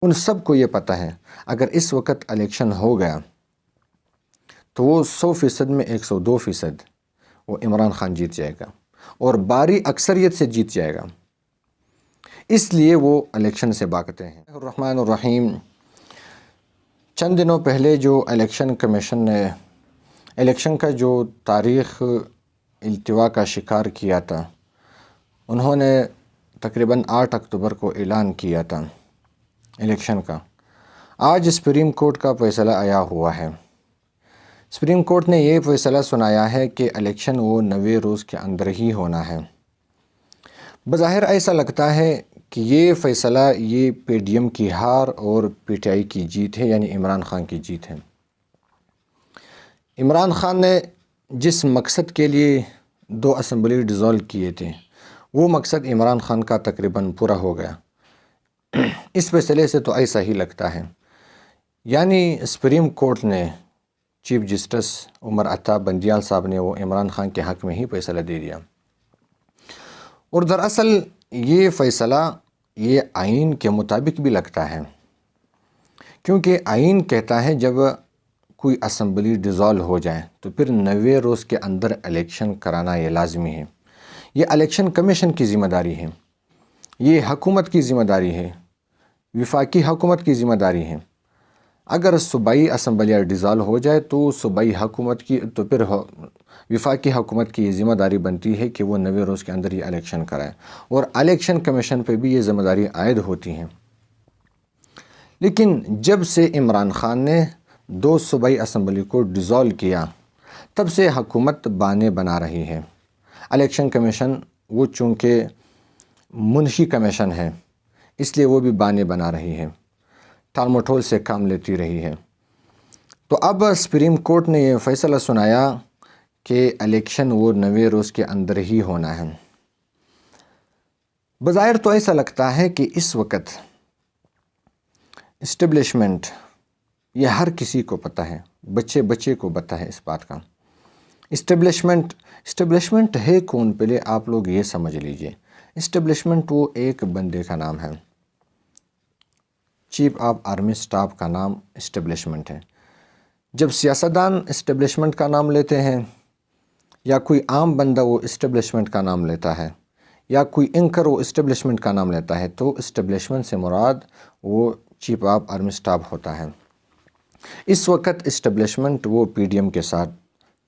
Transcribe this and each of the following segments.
ان سب کو یہ پتہ ہے اگر اس وقت الیکشن ہو گیا تو وہ 100% میں 102% وہ عمران خان جیت جائے گا اور بھاری اکثریت سے جیت جائے گا، اس لیے وہ الیکشن سے بھاگتے ہیں۔ الرحمن الرحیم۔ چند دنوں پہلے جو الیکشن کمیشن نے الیکشن کا جو تاریخ التوا کا شکار کیا تھا، انہوں نے تقریباً 8 اکتوبر کو اعلان کیا تھا الیکشن کا۔ آج سپریم کورٹ کا فیصلہ آیا ہوا ہے۔ سپریم کورٹ نے یہ فیصلہ سنایا ہے کہ الیکشن وہ 90 روز کے اندر ہی ہونا ہے۔ بظاہر ایسا لگتا ہے کہ یہ فیصلہ یہ پی ڈی ایم کی ہار اور پی ٹی آئی کی جیت ہے، یعنی عمران خان کی جیت ہے۔ عمران خان نے جس مقصد کے لیے 2 اسمبلی ڈیزالو کیے تھے، وہ مقصد عمران خان کا تقریباً پورا ہو گیا۔ اس فیصلے سے تو ایسا ہی لگتا ہے، یعنی سپریم کورٹ نے چیف جسٹس عمر عطا بندیال صاحب نے وہ عمران خان کے حق میں ہی فیصلہ دے دیا۔ اور دراصل یہ فیصلہ یہ آئین کے مطابق بھی لگتا ہے، کیونکہ آئین کہتا ہے جب کوئی اسمبلی ڈیزالو ہو جائے تو پھر 90 روز کے اندر الیکشن کرانا یہ لازمی ہے۔ یہ الیکشن کمیشن کی ذمہ داری ہے، یہ حکومت کی ذمہ داری ہے، وفاقی حکومت کی ذمہ داری ہے۔ اگر صوبائی اسمبلیاں ڈیزالو ہو جائے تو صوبائی حکومت کی تو پھر وفاقی حکومت کی یہ ذمہ داری بنتی ہے کہ وہ 90 روز کے اندر یہ الیکشن کرائے، اور الیکشن کمیشن پہ بھی یہ ذمہ داری عائد ہوتی ہیں۔ لیکن جب سے عمران خان نے 2 صوبائی اسمبلی کو ڈیزالو کیا، تب سے حکومت بانے بنا رہی ہے۔ الیکشن کمیشن وہ چونکہ منشی کمیشن ہے، اس لیے وہ بھی بانے بنا رہی ہے، ٹال مٹول سے کام لیتی رہی ہے۔ تو اب سپریم کورٹ نے یہ فیصلہ سنایا کہ الیکشن وہ 90 روز کے اندر ہی ہونا ہے۔ بظاہر تو ایسا لگتا ہے کہ اس وقت اسٹیبلشمنٹ یہ ہر کسی کو پتہ ہے، بچے بچے کو پتہ ہے اس بات کا۔ اسٹیبلشمنٹ ہے کون؟ پہلے آپ لوگ یہ سمجھ لیجئے۔ اسٹیبلشمنٹ وہ ایک بندے کا نام ہے، چیف آف آرمی اسٹاف کا نام اسٹیبلشمنٹ ہے۔ جب سیاستدان اسٹیبلشمنٹ کا نام لیتے ہیں یا کوئی عام بندہ وہ اسٹیبلشمنٹ کا نام لیتا ہے یا کوئی اینکر وہ اسٹیبلشمنٹ کا نام لیتا ہے، تو اسٹیبلشمنٹ سے مراد وہ چیف آف آرمی اسٹاف ہوتا ہے۔ اس وقت اسٹیبلشمنٹ وہ پی ڈی ایم کے ساتھ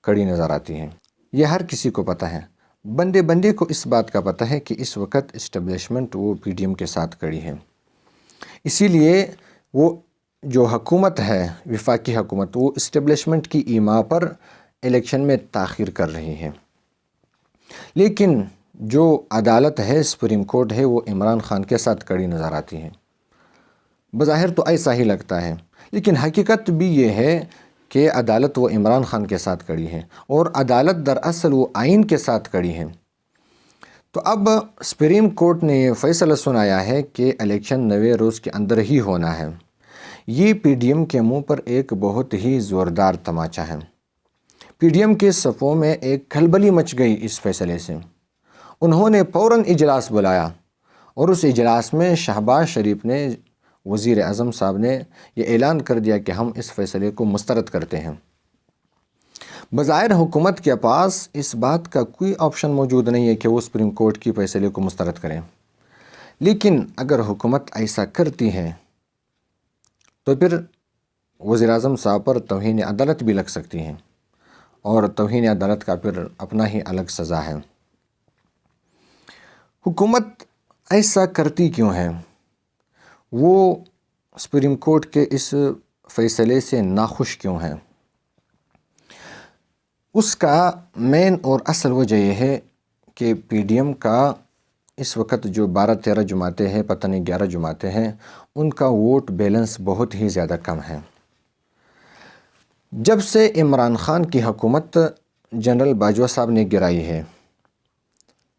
کڑی نظر آتی ہے، یہ ہر کسی کو پتہ ہے۔ بندے بندے کو اس بات کا پتہ ہے کہ اس وقت اسٹیبلشمنٹ وہ پی ڈی ایم کے ساتھ کڑی ہے۔ اسی لیے وہ جو حکومت ہے، وفاقی حکومت، وہ اسٹیبلشمنٹ کی ایما پر الیکشن میں تاخیر کر رہی ہے۔ لیکن جو عدالت ہے، سپریم کورٹ ہے، وہ عمران خان کے ساتھ کڑی نظر آتی ہے۔ بظاہر تو ایسا ہی لگتا ہے، لیکن حقیقت بھی یہ ہے کہ عدالت وہ عمران خان کے ساتھ کڑی ہے، اور عدالت دراصل وہ آئین کے ساتھ کڑی ہے۔ تو اب سپریم کورٹ نے یہ فیصلہ سنایا ہے کہ الیکشن 90 روز کے اندر ہی ہونا ہے۔ یہ پی ڈی ایم کے منہ پر ایک بہت ہی زوردار تماچا ہے۔ پی ڈی ایم کے صفوں میں ایک کھلبلی مچ گئی اس فیصلے سے۔ انہوں نے فوراً اجلاس بلایا، اور اس اجلاس میں شہباز شریف نے، وزیر اعظم صاحب نے یہ اعلان کر دیا کہ ہم اس فیصلے کو مسترد کرتے ہیں۔ بظاہر حکومت کے پاس اس بات کا کوئی آپشن موجود نہیں ہے کہ وہ سپریم کورٹ کی فیصلے کو مسترد کریں، لیکن اگر حکومت ایسا کرتی ہے تو پھر وزیر اعظم صاحب پر توہین عدالت بھی لگ سکتی ہیں، اور توہین عدالت کا پھر اپنا ہی الگ سزا ہے۔ حکومت ایسا کرتی کیوں ہے؟ وہ سپریم کورٹ کے اس فیصلے سے ناخوش کیوں ہے؟ اس کا مین اور اصل وجہ یہ ہے کہ پی ڈی ایم کا اس وقت جو 12-13 جماعتیں ہیں، پتہ نہیں 11 جماعتیں ہیں، ان کا ووٹ بیلنس بہت ہی زیادہ کم ہے۔ جب سے عمران خان کی حکومت جنرل باجوہ صاحب نے گرائی ہے،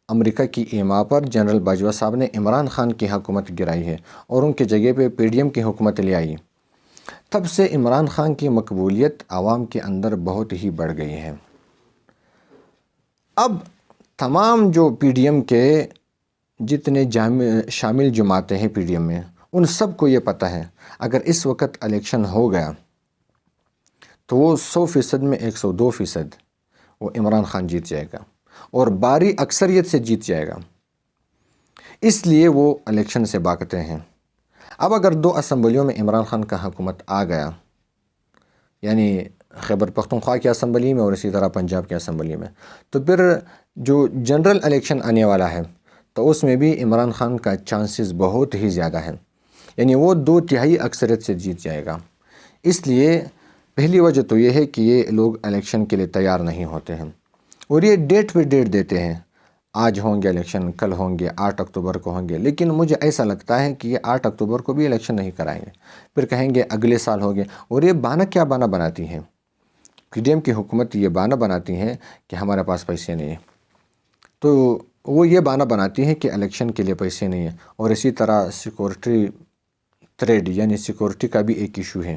امریکہ کی ایما پر جنرل باجوہ صاحب نے عمران خان کی حکومت گرائی ہے اور ان کے جگہ پہ پی ڈی ایم کی حکومت لے آئی، تب سے عمران خان کی مقبولیت عوام کے اندر بہت ہی بڑھ گئی ہے۔ اب تمام جو پی ڈی ایم کے جتنے شامل جماعتیں ہیں پی ڈی ایم میں، ان سب کو یہ پتہ ہے اگر اس وقت الیکشن ہو گیا تو وہ 100% میں 102% وہ عمران خان جیت جائے گا اور بھاری اکثریت سے جیت جائے گا، اس لیے وہ الیکشن سے بھاگتے ہیں۔ اب اگر 2 اسمبلیوں میں عمران خان کا حکومت آ گیا، یعنی خیبر پختونخوا کی اسمبلی میں اور اسی طرح پنجاب کی اسمبلی میں، تو پھر جو جنرل الیکشن آنے والا ہے تو اس میں بھی عمران خان کا چانسز بہت ہی زیادہ ہیں، یعنی وہ 2/3 اکثریت سے جیت جائے گا۔ اس لیے پہلی وجہ تو یہ ہے کہ یہ لوگ الیکشن کے لیے تیار نہیں ہوتے ہیں اور یہ ڈیٹ پہ ڈیٹ دیتے ہیں، آج ہوں گے الیکشن، کل ہوں گے، 8 اکتوبر کو ہوں گے، لیکن مجھے ایسا لگتا ہے کہ یہ 8 اکتوبر کو بھی الیکشن نہیں کرائیں گے، پھر کہیں گے اگلے سال ہوگے۔ اور یہ بہانہ کیا بہانہ بناتی ہیں پی ڈی ایم کی حکومت، یہ بہانہ بناتی ہیں کہ ہمارے پاس پیسے نہیں ہیں، تو وہ یہ بہانہ بناتی ہے کہ الیکشن کے لیے پیسے نہیں ہیں۔ اور اسی طرح سیکورٹی تھریڈ یعنی سیکورٹی کا بھی ایک ایشو ہے،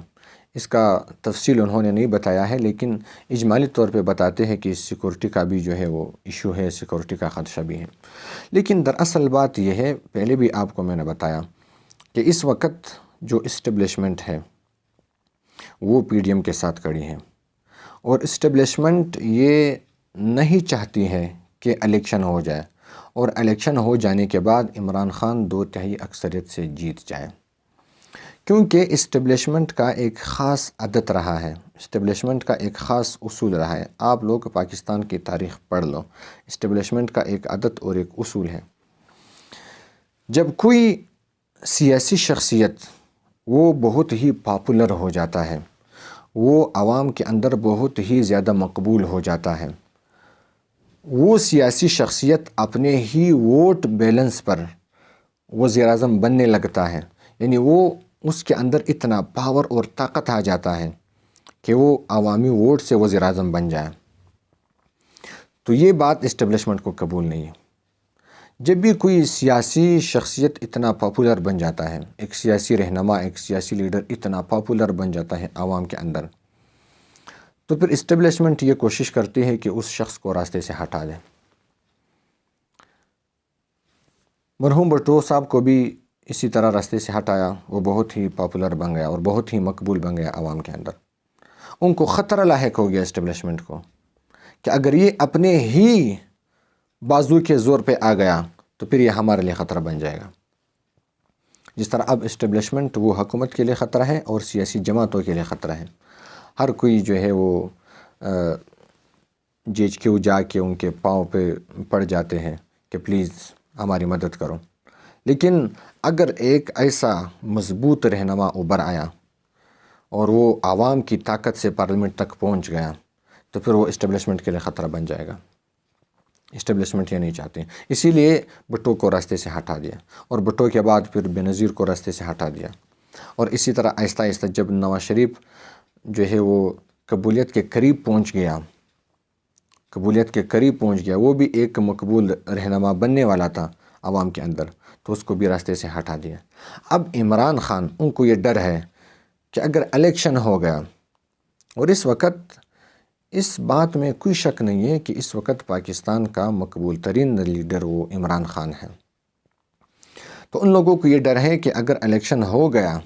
اس کا تفصیل انہوں نے نہیں بتایا ہے، لیکن اجمالی طور پہ بتاتے ہیں کہ سیکورٹی کا بھی جو ہے وہ ایشو ہے، سیکورٹی کا خدشہ بھی ہے۔ لیکن دراصل بات یہ ہے، پہلے بھی آپ کو میں نے بتایا کہ اس وقت جو اسٹیبلشمنٹ ہے وہ پی ڈی ایم کے ساتھ کھڑی ہے، اور اسٹیبلشمنٹ یہ نہیں چاہتی ہے کہ الیکشن ہو جائے اور الیکشن ہو جانے کے بعد عمران خان 2/3 اکثریت سے جیت جائے، کیونکہ اسٹیبلشمنٹ کا ایک خاص عادت رہا ہے، اسٹیبلشمنٹ کا ایک خاص اصول رہا ہے۔ آپ لوگ پاکستان کی تاریخ پڑھ لو، اسٹیبلشمنٹ کا ایک عادت اور ایک اصول ہے، جب کوئی سیاسی شخصیت وہ بہت ہی پاپولر ہو جاتا ہے، وہ عوام کے اندر بہت ہی زیادہ مقبول ہو جاتا ہے، وہ سیاسی شخصیت اپنے ہی ووٹ بیلنس پر وزیر اعظم بننے لگتا ہے، یعنی وہ اس کے اندر اتنا پاور اور طاقت آ جاتا ہے کہ وہ عوامی ووٹ سے وزیر اعظم بن جائے۔ تو یہ بات اسٹیبلشمنٹ کو قبول نہیں ہے۔ جب بھی کوئی سیاسی شخصیت اتنا پاپولر بن جاتا ہے، ایک سیاسی رہنما، ایک سیاسی لیڈر اتنا پاپولر بن جاتا ہے عوام کے اندر، تو پھر اسٹیبلشمنٹ یہ کوشش کرتی ہے کہ اس شخص کو راستے سے ہٹا دے۔ مرحوم بھٹو صاحب کو بھی اسی طرح راستے سے ہٹایا، وہ بہت ہی پاپولر بن گیا اور بہت ہی مقبول بن گیا عوام کے اندر۔ ان کو خطرہ لاحق ہو گیا اسٹیبلشمنٹ کو کہ اگر یہ اپنے ہی بازو کے زور پہ آ گیا تو پھر یہ ہمارے لیے خطرہ بن جائے گا۔ جس طرح اب اسٹیبلشمنٹ وہ حکومت کے لیے خطرہ ہے اور سیاسی جماعتوں کے لیے خطرہ ہے، ہر کوئی جو ہے وہ JHQ جا کے ان کے پاؤں پہ پڑ جاتے ہیں کہ پلیز ہماری مدد کرو۔ لیکن اگر ایک ایسا مضبوط رہنما ابھر آیا اور وہ عوام کی طاقت سے پارلیمنٹ تک پہنچ گیا تو پھر وہ اسٹیبلشمنٹ کے لیے خطرہ بن جائے گا۔ اسٹیبلشمنٹ یہ نہیں چاہتے، اسی لیے بھٹو کو راستے سے ہٹا دیا، اور بھٹو کے بعد پھر بینظیر کو راستے سے ہٹا دیا، اور اسی طرح آہستہ آہستہ جب نواز شریف جو ہے وہ قبولیت کے قریب پہنچ گیا، وہ بھی ایک مقبول رہنما بننے والا تھا عوام کے اندر، تو اس کو بھی راستے سے ہٹا دیا۔ اب عمران خان، ان کو یہ ڈر ہے کہ اگر الیکشن ہو گیا، اور اس وقت اس بات میں کوئی شک نہیں ہے کہ اس وقت پاکستان کا مقبول ترین لیڈر وہ عمران خان ہے، تو ان لوگوں کو یہ ڈر ہے کہ اگر الیکشن ہو گیا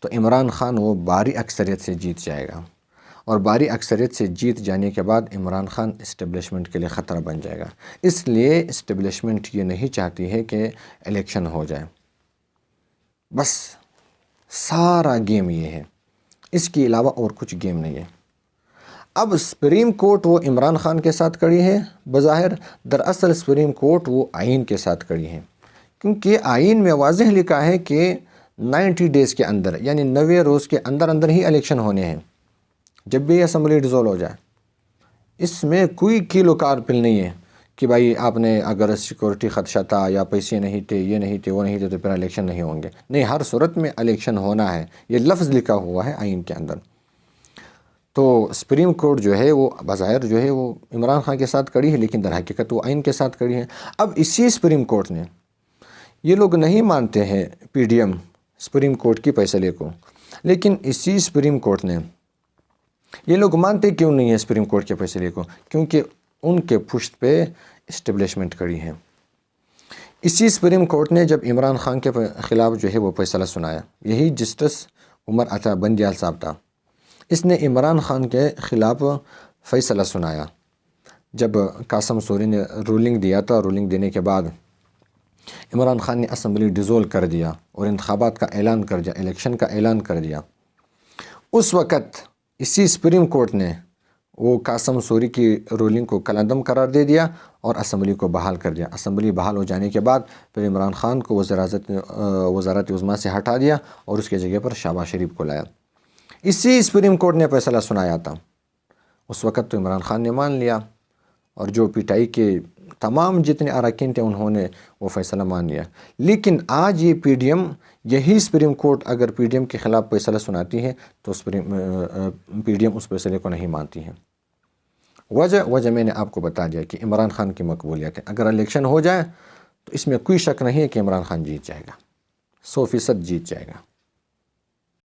تو عمران خان وہ بھاری اکثریت سے جیت جائے گا، اور بھاری اکثریت سے جیت جانے کے بعد عمران خان اسٹیبلشمنٹ کے لیے خطرہ بن جائے گا۔ اس لیے اسٹیبلشمنٹ یہ نہیں چاہتی ہے کہ الیکشن ہو جائے، بس سارا گیم یہ ہے، اس کے علاوہ اور کچھ گیم نہیں ہے۔ اب سپریم کورٹ وہ عمران خان کے ساتھ کھڑی ہے بظاہر، دراصل سپریم کورٹ وہ آئین کے ساتھ کھڑی ہے، کیونکہ آئین میں واضح لکھا ہے کہ 90 ڈیز کے اندر، یعنی 90 روز کے اندر ہی الیکشن ہونے ہیں، جب بھی اسمبلی ڈیزولو ہو جائے۔ اس میں کوئی کیلو کار پل نہیں ہے کہ بھائی آپ نے اگر سیکورٹی خدشہ تھا یا پیسے نہیں تھے، یہ نہیں تھے، وہ نہیں تھے، تو پھر الیکشن نہیں ہوں گے۔ نہیں، ہر صورت میں الیکشن ہونا ہے، یہ لفظ لکھا ہوا ہے آئین کے اندر۔ تو سپریم کورٹ جو ہے وہ بظاہر جو ہے وہ عمران خان کے ساتھ کھڑی ہے، لیکن در حقیقت وہ آئین کے ساتھ کھڑی ہے۔ اب اسی سپریم کورٹ نے، یہ لوگ نہیں مانتے ہیں P D M supreme court کی فیصلے کو، لیکن اسی سپریم کورٹ نے، یہ لوگ مانتے کیوں نہیں ہیں سپریم کورٹ کے فیصلے کو؟ کیونکہ ان کے پشت پہ اسٹیبلشمنٹ کھڑی ہے۔ اسی سپریم کورٹ نے جب عمران خان کے خلاف جو ہے وہ فیصلہ سنایا، یہی جسٹس عمر عطا بندیال صاحب تھا، اس نے عمران خان کے خلاف فیصلہ سنایا۔ جب قاسم سوری نے رولنگ دیا تھا، رولنگ دینے کے بعد عمران خان نے اسمبلی ڈیزول کر دیا اور انتخابات کا اعلان کر دیا، الیکشن کا اعلان کر دیا۔ اس وقت اسی سپریم کورٹ نے وہ قاسم سوری کی رولنگ کو کالعدم قرار دے دیا اور اسمبلی کو بحال کر دیا۔ اسمبلی بحال ہو جانے کے بعد پھر عمران خان کو وزارت عظمیٰ سے ہٹا دیا اور اس کے جگہ پر شہباز شریف کو لایا۔ اسی سپریم کورٹ نے فیصلہ سنایا تھا، اس وقت تو عمران خان نے مان لیا اور جو پی ٹی آئی کے تمام جتنے اراکین تھے انہوں نے وہ فیصلہ مان لیا۔ لیکن آج یہ پی ڈی ایم، یہی سپریم کورٹ اگر پی ڈی ایم کے خلاف فیصلہ سناتی ہے تو پی ڈی ایم اس فیصلے کو نہیں مانتی ہے۔ وجہ میں نے آپ کو بتا دیا کہ عمران خان کی مقبولیت ہے۔ اگر الیکشن ہو جائے تو اس میں کوئی شک نہیں ہے کہ عمران خان جیت جائے گا، 100% جیت جائے گا۔